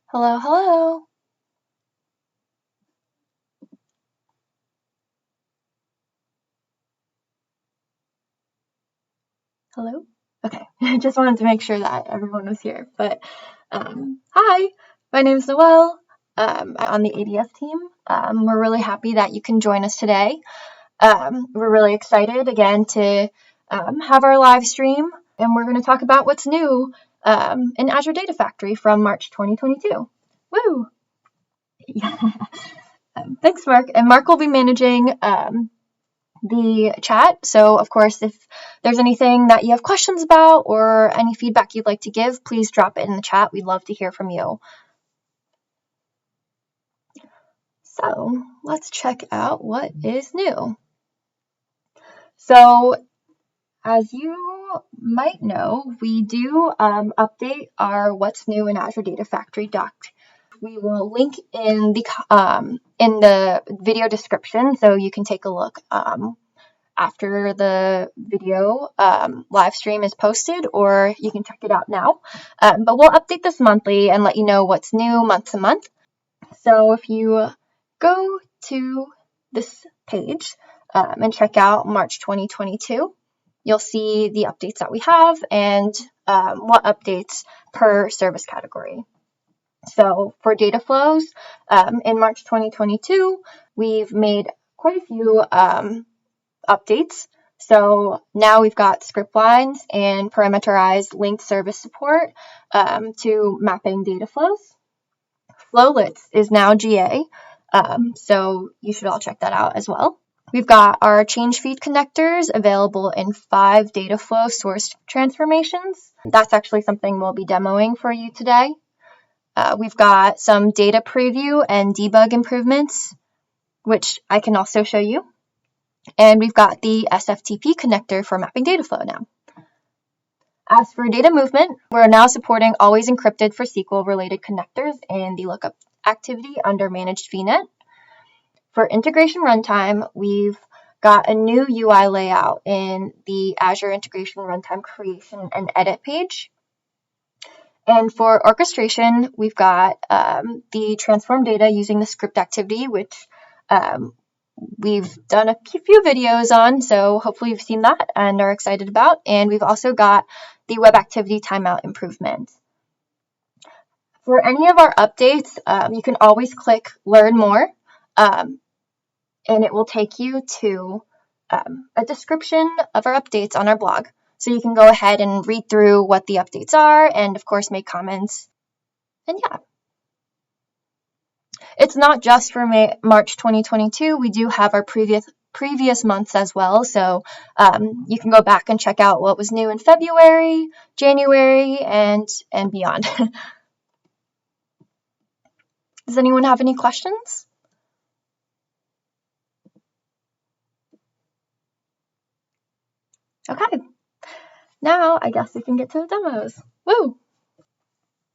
Hello, hello. Hello? Okay, I just wanted to make sure that everyone was here. But hi, my name is Noelle. I'm on the ADS team. We're really happy that you can join us today. We're really excited again to have our live stream, and we're going to talk about what's new in Azure Data Factory from March 2022. Woo! Yeah. Thanks, Mark. And Mark will be managing the chat. So, of course, if there's anything that you have questions about or any feedback you'd like to give, please drop it in the chat. We'd love to hear from you. So, let's check out what is new. So, as you might know, we do update our What's New in Azure Data Factory doc. We will link in the video description so you can take a look after the video live stream is posted, or you can check it out now. But we'll update this monthly and let you know what's new month to month. So if you go to this page and check out March 2022, you'll see the updates that we have and what updates per service category. So for data flows, in March 2022, we've made quite a few updates. So now we've got ScriptLines and parameterized linked service support to mapping data flows. Flowlets is now GA, so you should all check that out as well. We've got our change feed connectors available in 5 data flow source transformations. That's actually something we'll be demoing for you today. We've got some data preview and debug improvements, which I can also show you. And we've got the SFTP connector for mapping data flow now. As for data movement, we're now supporting always encrypted for SQL related connectors and the lookup activity under managed VNet. For integration runtime, we've got a new UI layout in the Azure Integration Runtime Creation and Edit page. And for orchestration, we've got the transform data using the script activity, which we've done a few videos on, so hopefully you've seen that and are excited about. And we've also got the web activity timeout improvement. For any of our updates, you can always click Learn More, and it will take you to a description of our updates on our blog. So you can go ahead and read through what the updates are and, of course, make comments. And yeah. It's not just for March 2022. We do have our previous months as well. So you can go back and check out what was new in February, January, and beyond. Does anyone have any questions? Okay. Now I guess we can get to the demos. Woo!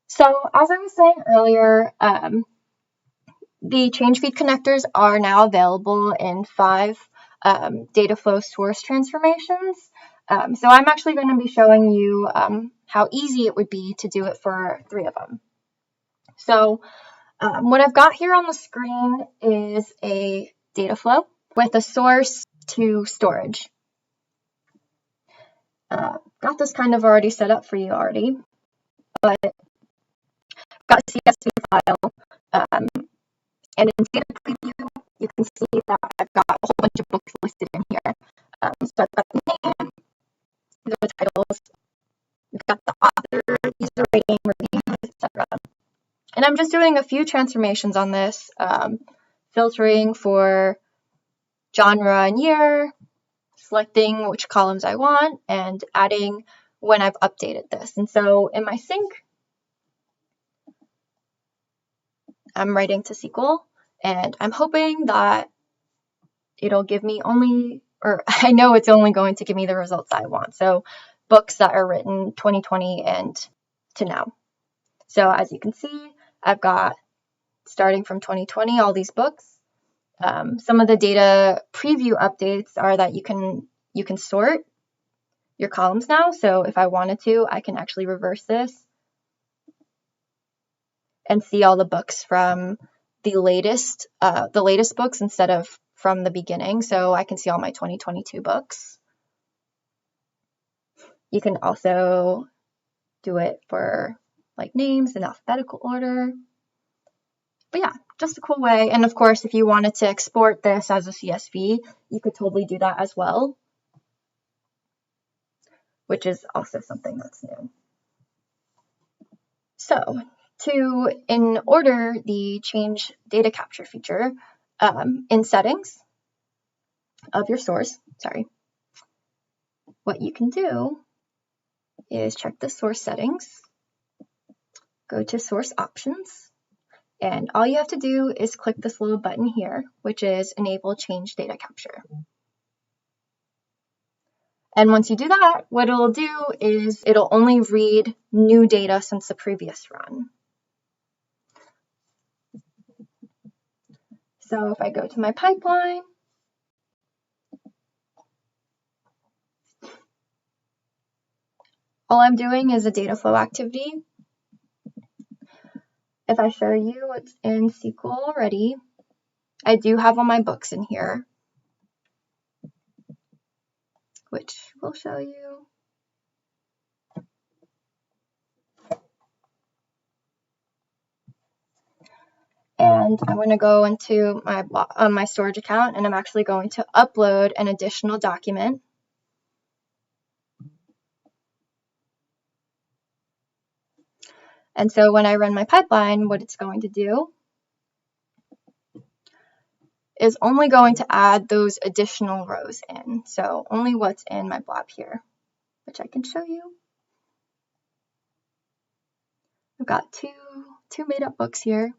So as I was saying earlier, the change feed connectors are now available in 5 data flow source transformations. So I'm actually going to be showing you how easy it would be to do it for 3 of them. So what I've got here on the screen is a data flow with a source to storage. Got this kind of already set up for you already, but I've got a CSV file. And in data preview, you can see that I've got a whole bunch of books listed in here. So I've got the name, the titles, we've got the author, user rating, reviews, etc. And I'm just doing a few transformations on this, filtering for genre and year, selecting which columns I want, and adding when I've updated this. And so in my sync, I'm writing to SQL, and I'm hoping that it'll give me only, or I know it's only going to give me the results I want. So books that are written 2020 and to now. So as you can see, I've got, starting from 2020, all these books. Some of the data preview updates are that you can sort your columns now. So if I wanted to, I can actually reverse this and see all the books from the latest books instead of from the beginning. So I can see all my 2022 books. You can also do it for like names in alphabetical order. But yeah, just a cool way. And of course, if you wanted to export this as a CSV, you could totally do that as well, which is also something that's new. So in order the change data capture feature in settings of your source, what you can do is check the source settings, go to source options, and all you have to do is click this little button here, which is enable change data capture. And once you do that, what it'll do is it'll only read new data since the previous run. So if I go to my pipeline, all I'm doing is a data flow activity. If I show you what's in SQL already, I do have all my books in here, which we'll show you. And I'm going to go into my storage account, and I'm actually going to upload an additional document. And so when I run my pipeline, what it's going to do is only going to add those additional rows in. So only what's in my blob here, which I can show you. I've got two made up books here.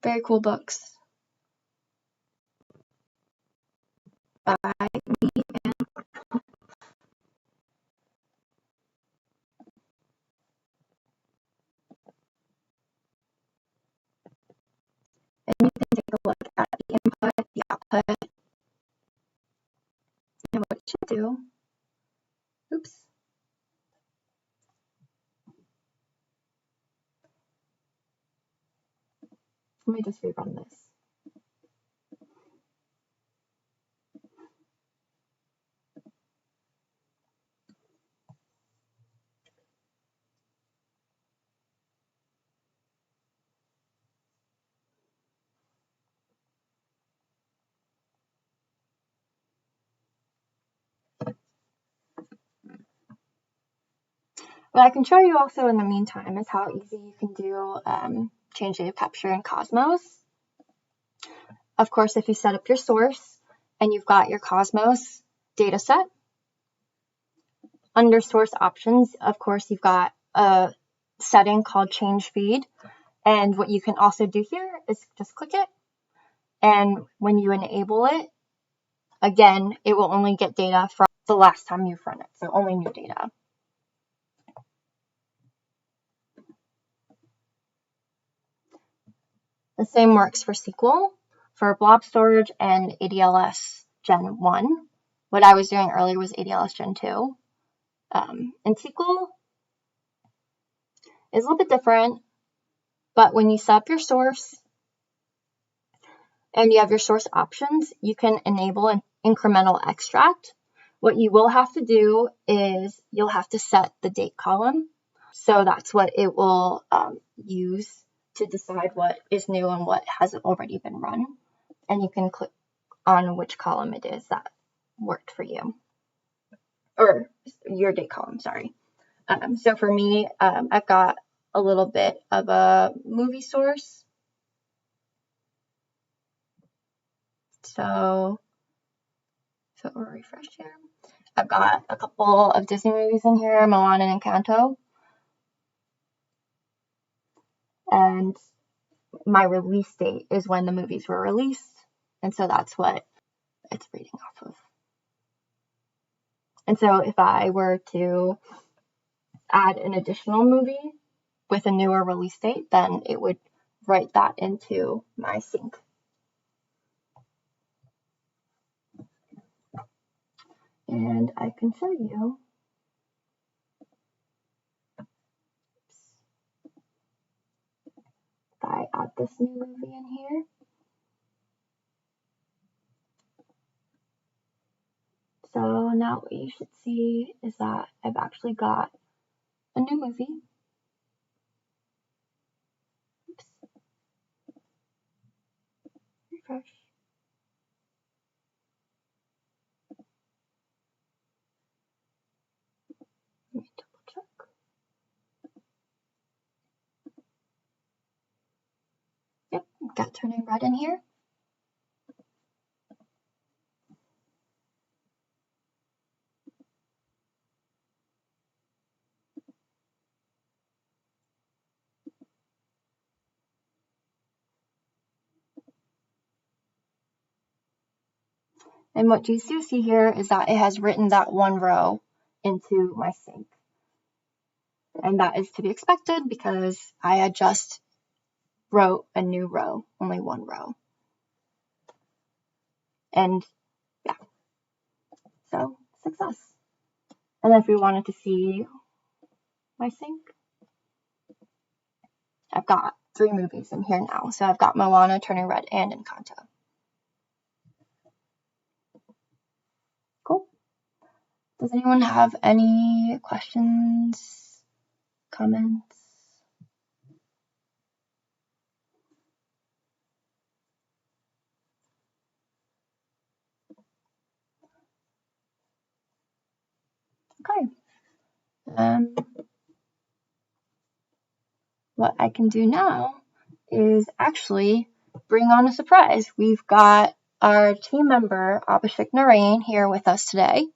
Very cool books by me and you can take a look at the input, the output, and what it should do. Oops. Let me just rerun this. What I can show you also in the meantime is how easy you can do change data capture in Cosmos. Of course, if you set up your source and you've got your Cosmos data set, under source options, of course, you've got a setting called change feed. And what you can also do here is just click it. And when you enable it, again, it will only get data from the last time you've run it. So only new data. The same works for SQL, for blob storage and ADLS Gen 1. What I was doing earlier was ADLS Gen 2. And SQL is a little bit different, but when you set up your source and you have your source options, you can enable an incremental extract. What you will have to do is you'll have to set the date column. So that's what it will use to decide what is new and what has already been run. And you can click on which column it is that worked for you, or your date column, sorry. So for me, I've got a little bit of a movie source. So we'll refresh here. I've got a couple of Disney movies in here, Moana and Encanto. And my release date is when the movies were released. And so that's what it's reading off of. And so if I were to add an additional movie with a newer release date, then it would write that into my sync. And I can show you. this new movie in here. So now what you should see is that I've actually got a new movie. Oops. Refresh. Let me double check. Yep, got Turning Red in here. And what you do see here is that it has written that one row into my sync. And that is to be expected because I had just wrote a new row, only one row. And yeah, so success. And then if we wanted to see my sync, I've got 3 movies in here now. So I've got Moana, Turning Red, and Encanto. Cool. Does anyone have any questions, comments? Okay. What I can do now is actually bring on a surprise. We've got our team member, Abhishek Narain, here with us today.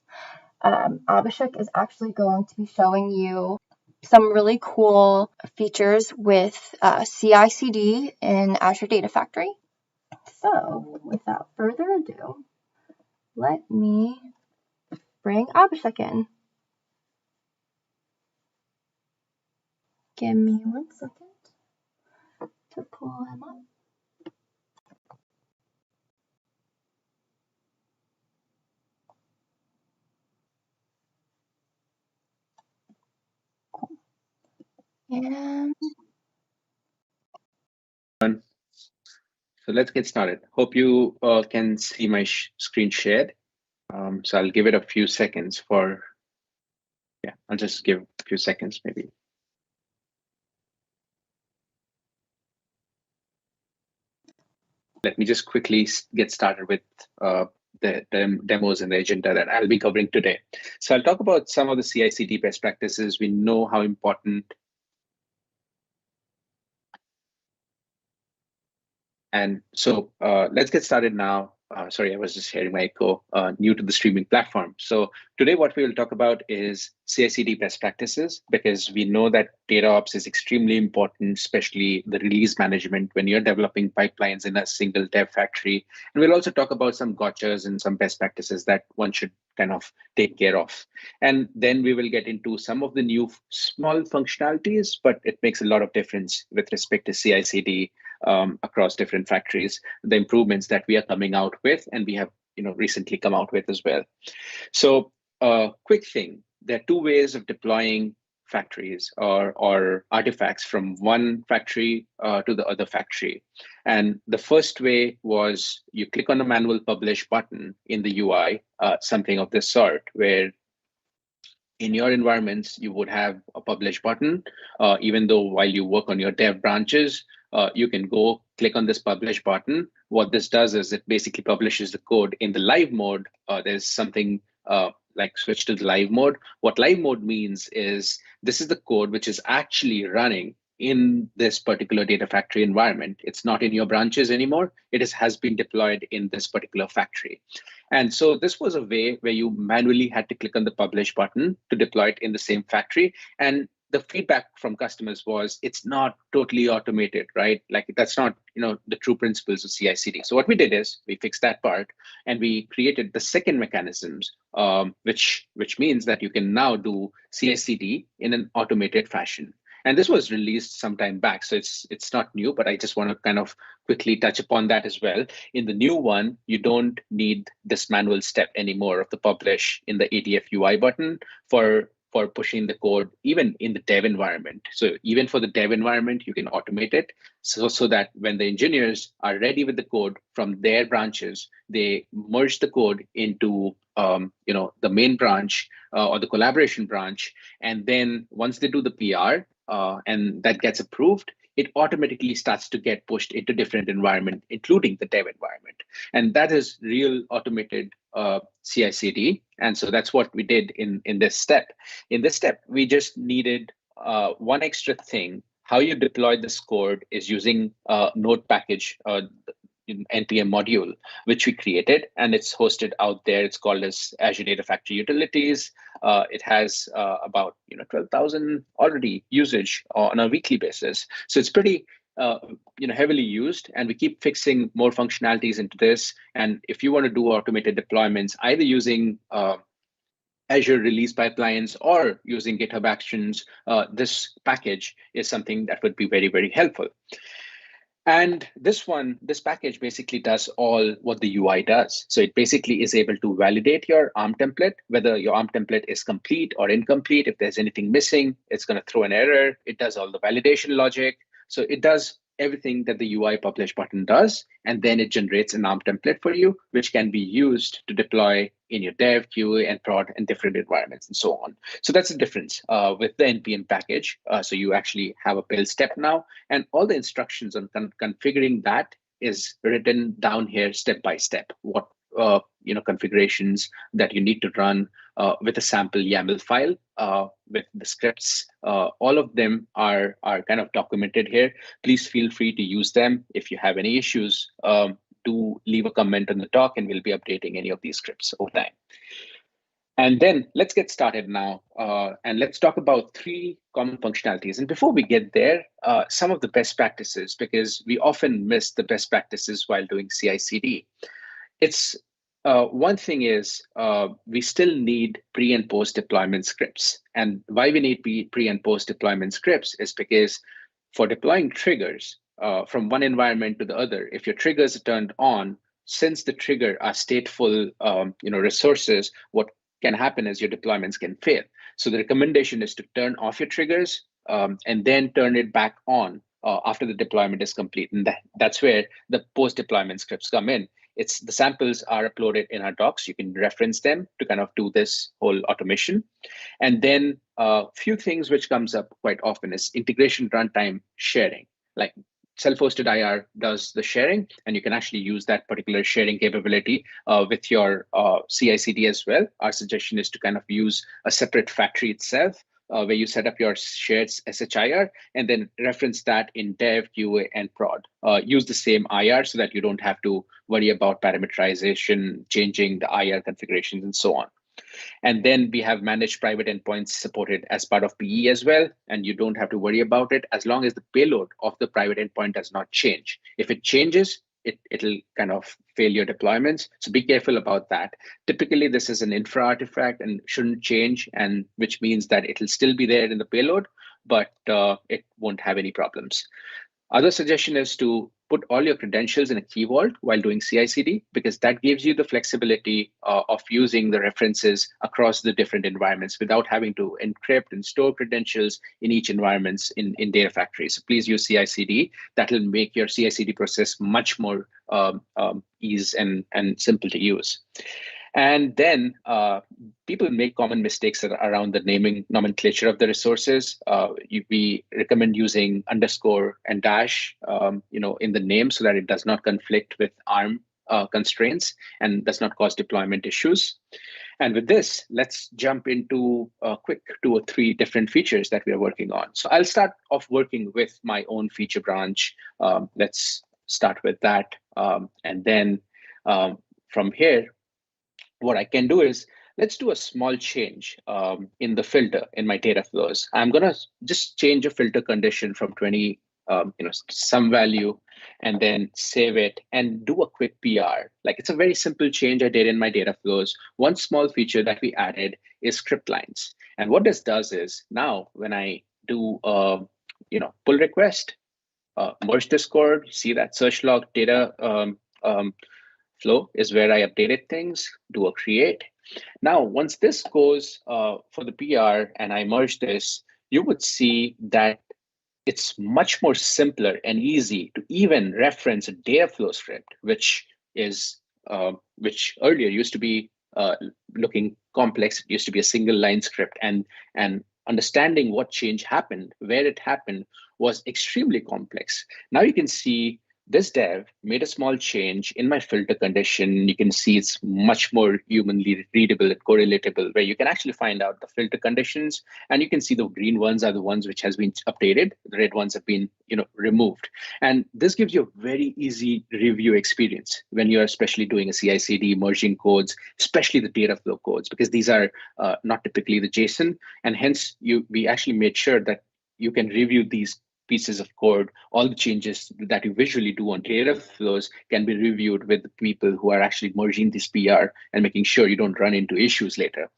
Abhishek is actually going to be showing you some really cool features with CI/CD in Azure Data Factory. So without further ado, let me bring Abhishek in. Give me 1 second to pull him up. Cool. And so let's get started. Hope you can see my screen shared. So I'll give it a few seconds for, yeah, I'll just give a few seconds maybe. Let me just quickly get started with the demos and the agenda that I'll be covering today. So I'll talk about some of the CI/CD best practices. We know how important. And so let's get started now. Sorry, I was just hearing my echo, new to the streaming platform. So today what we will talk about is CI/CD best practices, because we know that data ops is extremely important, especially the release management when you're developing pipelines in a single dev factory. And we'll also talk about some gotchas and some best practices that one should kind of take care of. And then we will get into some of the new small functionalities, but it makes a lot of difference with respect to CI/CD across different factories, the improvements that we are coming out with, and we have recently come out with as well. So quick thing, there are 2 ways of deploying factories or artifacts from one factory to the other factory. And the first way was you click on the manual publish button in the UI, something of this sort, where in your environments, you would have a publish button, even though while you work on your dev branches, you can go click on this publish button. What this does is it basically publishes the code in the live mode. There's something like switch to the live mode. What live mode means is this is the code which is actually running in this particular data factory environment. It's not in your branches anymore. It has been deployed in this particular factory. And so this was a way where you manually had to click on the publish button to deploy it in the same factory. And the feedback from customers was it's not totally automated, right? Like that's not the true principles of CI/CD. So what we did is we fixed that part and we created the second mechanisms, which means that you can now do CI/CD in an automated fashion. And this was released some time back, so it's not new, but I just want to kind of quickly touch upon that as well. In the new one, you don't need this manual step anymore of the publish in the ADF UI button for for pushing the code even in the dev environment. So even for the dev environment, you can automate it so that when the engineers are ready with the code from their branches, they merge the code into the main branch or the collaboration branch. And then once they do the PR and that gets approved, it automatically starts to get pushed into different environment, including the dev environment. And that is real automated CI/CD. And so that's what we did in this step. In this step, we just needed one extra thing. How you deploy this code is using a node package, NPM module, which we created, and it's hosted out there. It's called as Azure Data Factory Utilities. It has about 12,000 already usage on a weekly basis. So it's pretty heavily used, and we keep fixing more functionalities into this. And if you want to do automated deployments, either using Azure release pipelines or using GitHub Actions, this package is something that would be very, very helpful. And this package basically does all what the UI does. So it basically is able to validate your ARM template, whether your ARM template is complete or incomplete. If there's anything missing, it's going to throw an error. It does all the validation logic. So it does everything that the UI publish button does, and then it generates an ARM template for you, which can be used to deploy in your dev, QA, and prod in different environments and so on. So that's the difference with the NPM package. So you actually have a build step now, and all the instructions on configuring that is written down here step by step. What configurations that you need to run with a sample YAML file with the scripts. All of them are kind of documented here. Please feel free to use them. If you have any issues, do leave a comment on the talk, and we'll be updating any of these scripts over time. And then let's get started now, and let's talk about 3 common functionalities. And before we get there, some of the best practices, because we often miss the best practices while doing CI/CD. It's one thing is we still need pre and post deployment scripts. And why we need pre and post deployment scripts is because for deploying triggers from one environment to the other, if your triggers are turned on, since the trigger are stateful resources, what can happen is your deployments can fail. So the recommendation is to turn off your triggers and then turn it back on after the deployment is complete. And that's where the post deployment scripts come in. It's the samples are uploaded in our docs. You can reference them to kind of do this whole automation. And then a few things which comes up quite often is integration runtime sharing. Like self-hosted IR does the sharing, and you can actually use that particular sharing capability with your CI/CD as well. Our suggestion is to kind of use a separate factory itself, where you set up your shared SHIR and then reference that in dev, QA, and prod. Use the same IR so that you don't have to worry about parameterization, changing the IR configurations, and so on. And then we have managed private endpoints supported as part of PE as well. And you don't have to worry about it as long as the payload of the private endpoint does not change. If it changes, it'll kind of fail your deployments. So be careful about that. Typically, this is an infra artifact and shouldn't change, and which means that it'll still be there in the payload, but it won't have any problems. Other suggestion is to put all your credentials in a key vault while doing CI/CD, because that gives you the flexibility of using the references across the different environments without having to encrypt and store credentials in each environments in Data Factory. So please use CI/CD. That will make your CI/CD process much more ease and simple to use. And then people make common mistakes around the naming nomenclature of the resources. We recommend using underscore and dash, in the name so that it does not conflict with ARM constraints and does not cause deployment issues. And with this, let's jump into a quick 2 or 3 different features that we are working on. So I'll start off working with my own feature branch. Let's start with that. And then from here, what I can do is, let's do a small change in the filter in my data flows. I'm going to just change a filter condition from 20, some value, and then save it and do a quick PR. Like, it's a very simple change I did in my data flows. One small feature that we added is ScriptLines. And what this does is, now when I do pull request, merge this code, see that search log data flow is where I updated things, do a create. Now, once this goes for the PR and I merge this, you would see that it's much more simpler and easy to even reference a data flow script, which earlier used to be looking complex. It used to be a single line script, and understanding what change happened, where it happened, was extremely complex. Now you can see this dev made a small change in my filter condition. You can see it's much more humanly readable and correlatable, where you can actually find out the filter conditions, and you can see the green ones are the ones which has been updated, the red ones have been removed. And this gives you a very easy review experience when you're especially doing a CI/CD, merging codes, especially the data flow codes, because these are not typically the JSON, and hence we actually made sure that you can review these pieces of code. All the changes that you visually do on data flows can be reviewed with the people who are actually merging this PR and making sure you don't run into issues later.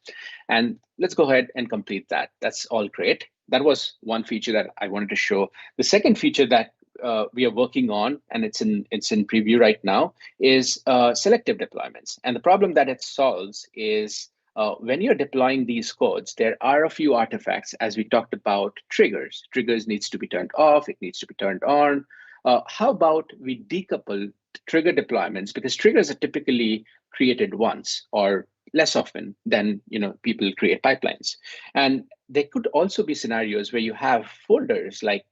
And let's go ahead and complete that. That's all great. That was one feature that I wanted to show. The second feature that we are working on, and it's in preview right now, is selective deployments. And the problem that it solves is when you're deploying these codes, there are a few artifacts, as we talked about triggers. Triggers needs to be turned off, it needs to be turned on. How about we decouple trigger deployments, because triggers are typically created once or less often than people create pipelines. And there could also be scenarios where you have folders like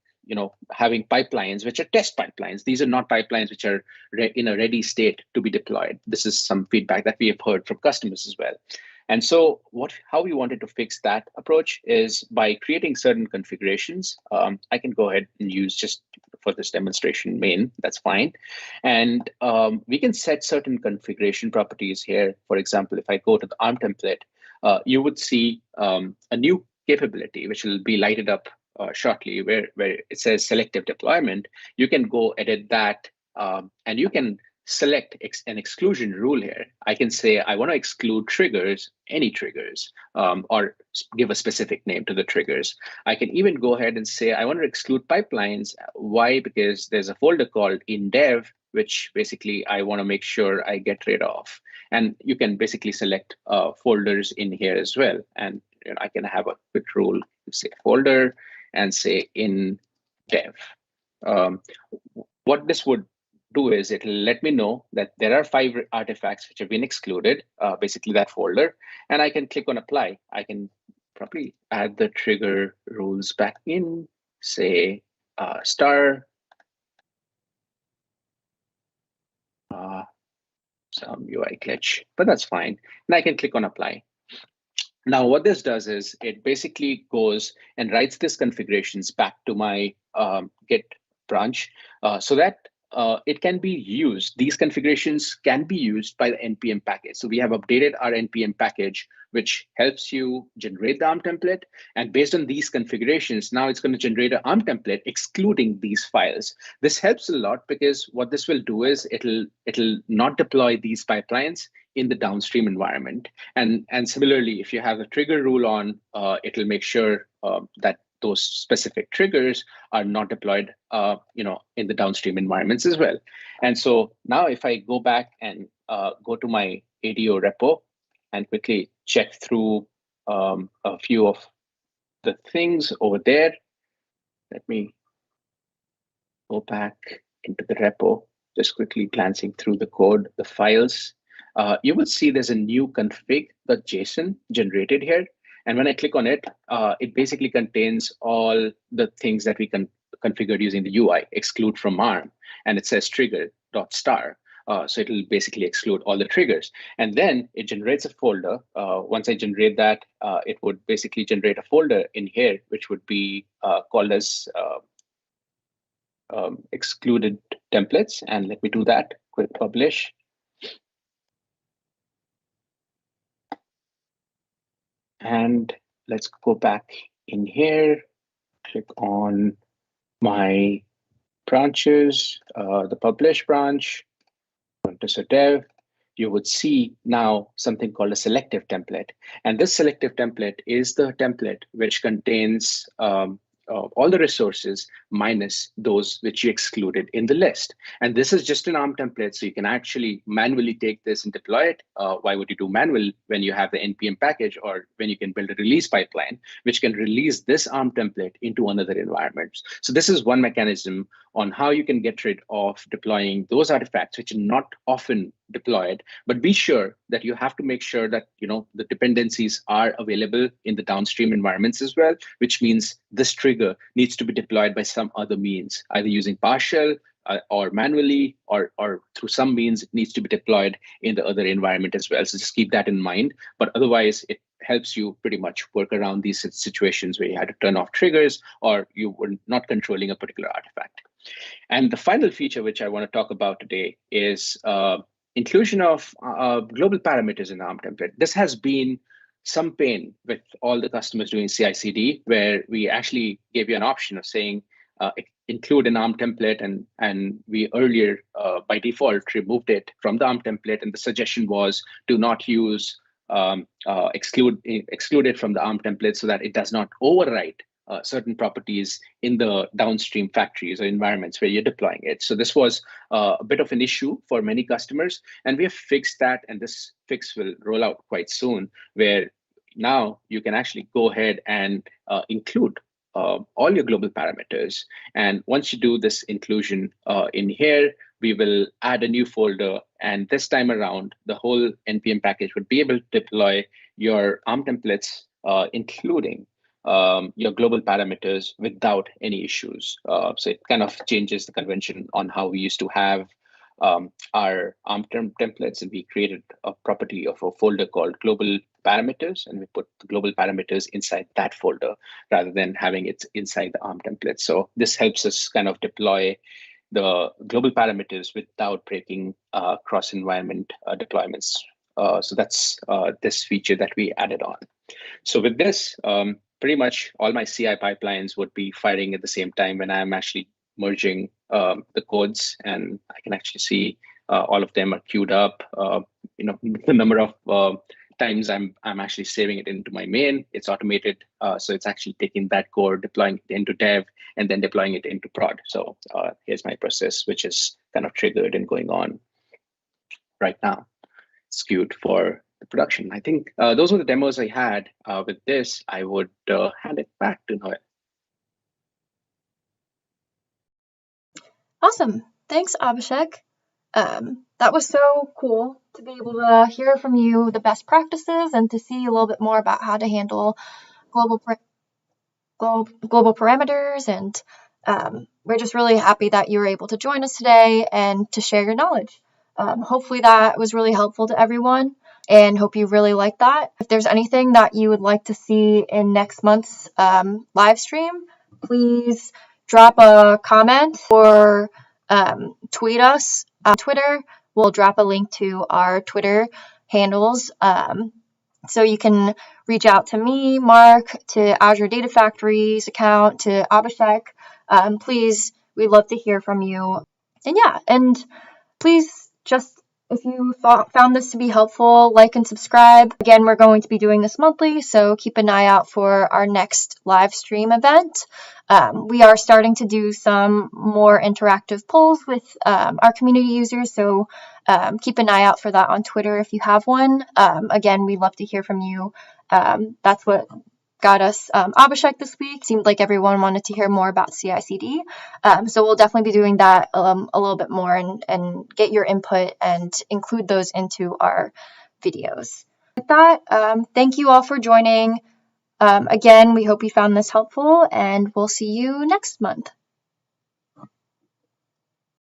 having pipelines which are test pipelines. These are not pipelines which are in a ready state to be deployed. This is some feedback that we have heard from customers as well. And so how we wanted to fix that approach is by creating certain configurations. I can go ahead and use just for this demonstration main, that's fine. And we can set certain configuration properties here. For example, if I go to the ARM template, you would see a new capability, which will be lighted up shortly, where it says selective deployment. You can go edit that, and you can select an exclusion rule here. I can say I want to exclude triggers, any triggers, or give a specific name to the triggers. I can even go ahead and say I want to exclude pipelines. Why? Because there's a folder called indev, which basically I want to make sure I get rid of. And you can basically select folders in here as well. And I can have a quick rule, say folder, and say in dev. What this would do is it'll let me know that there are 5 artifacts which have been excluded, basically that folder, and I can click on apply. I can probably add the trigger rules back in, say star, some UI glitch, but that's fine. And I can click on apply. Now, what this does is it basically goes and writes this configurations back to my Git branch so that it can be used. These configurations can be used by the NPM package. So we have updated our NPM package, which helps you generate the ARM template. And based on these configurations, now it's going to generate an ARM template excluding these files. This helps a lot because what this will do is it'll not deploy these pipelines in the downstream environment. And similarly, if you have a trigger rule on, it'll make sure that those specific triggers are not deployed in the downstream environments as well. And so now if I go back and go to my ADO repo and quickly check through a few of the things over there, let me go back into the repo, just quickly glancing through the code, the files. You will see there's a new config.json generated here. And when I click on it, it basically contains all the things that we configured using the UI, exclude from ARM. And it says trigger.star. So it'll basically exclude all the triggers. And then it generates a folder. Once I generate that, it would basically generate a folder in here, which would be called as excluded templates. And let me do that, quick publish. And let's go back in here, click on my branches, the publish branch, to dev. You would see now something called a selective template. And this selective template is the template which contains all the resources minus those which you excluded in the list. And this is just an ARM template, so you can actually manually take this and deploy it. Why would you do manual when you have the NPM package, or when you can build a release pipeline, which can release this ARM template into another environment? So this is one mechanism on how you can get rid of deploying those artifacts which are not often deployed. But be sure that you have to make sure that the dependencies are available in the downstream environments as well, which means this trigger needs to be deployed by some other means, either using PowerShell or manually, or through some means it needs to be deployed in the other environment as well. So just keep that in mind. But otherwise, it helps you pretty much work around these situations where you had to turn off triggers or you were not controlling a particular artifact. And the final feature which I want to talk about today is inclusion of global parameters in the ARM template. This has been some pain with all the customers doing CI/CD, where we actually gave you an option of saying include an ARM template, and we earlier by default removed it from the ARM template, and the suggestion was to not use exclude it from the ARM template so that it does not overwrite certain properties in the downstream factories or environments where you're deploying it. So this was a bit of an issue for many customers, and we have fixed that, and this fix will roll out quite soon, where now you can actually go ahead and include all your global parameters. And once you do this inclusion in here, we will add a new folder. And this time around, the whole NPM package would be able to deploy your ARM templates, including your global parameters without any issues. So it kind of changes the convention on how we used to have our ARM templates, and we created a property of a folder called global parameters, and we put the global parameters inside that folder rather than having it inside the ARM template. So this helps us kind of deploy the global parameters without breaking cross-environment deployments. So that's this feature that we added on. So with this, pretty much all my CI pipelines would be firing at the same time when I'm actually merging the codes, and I can actually see all of them are queued up. The number of times I'm actually saving it into my main. It's automated, so it's actually taking that code, deploying it into dev, and then deploying it into prod. So here's my process, which is kind of triggered and going on right now. It's queued for the production. I think those were the demos I had. With this, I would hand it back to Noel. Awesome. Thanks, Abhishek. That was so cool to be able to hear from you the best practices and to see a little bit more about how to handle global parameters. And we're just really happy that you were able to join us today and to share your knowledge. Hopefully that was really helpful to everyone, and hope you really like that. If there's anything that you would like to see in next month's live stream, please drop a comment or tweet us on Twitter. We'll drop a link to our Twitter handles. So you can reach out to me, Mark, to Azure Data Factory's account, to Abhishek. Please, we'd love to hear from you. And yeah, and please just, if you found this to be helpful, like and subscribe. Again, we're going to be doing this monthly, so keep an eye out for our next live stream event. We are starting to do some more interactive polls with our community users, so keep an eye out for that on Twitter if you have one. Again, we'd love to hear from you. That's what got us Abhishek this week. Seemed like everyone wanted to hear more about CI/CD. So we'll definitely be doing that a little bit more and get your input and include those into our videos. With that, thank you all for joining. Again, we hope you found this helpful, and we'll see you next month.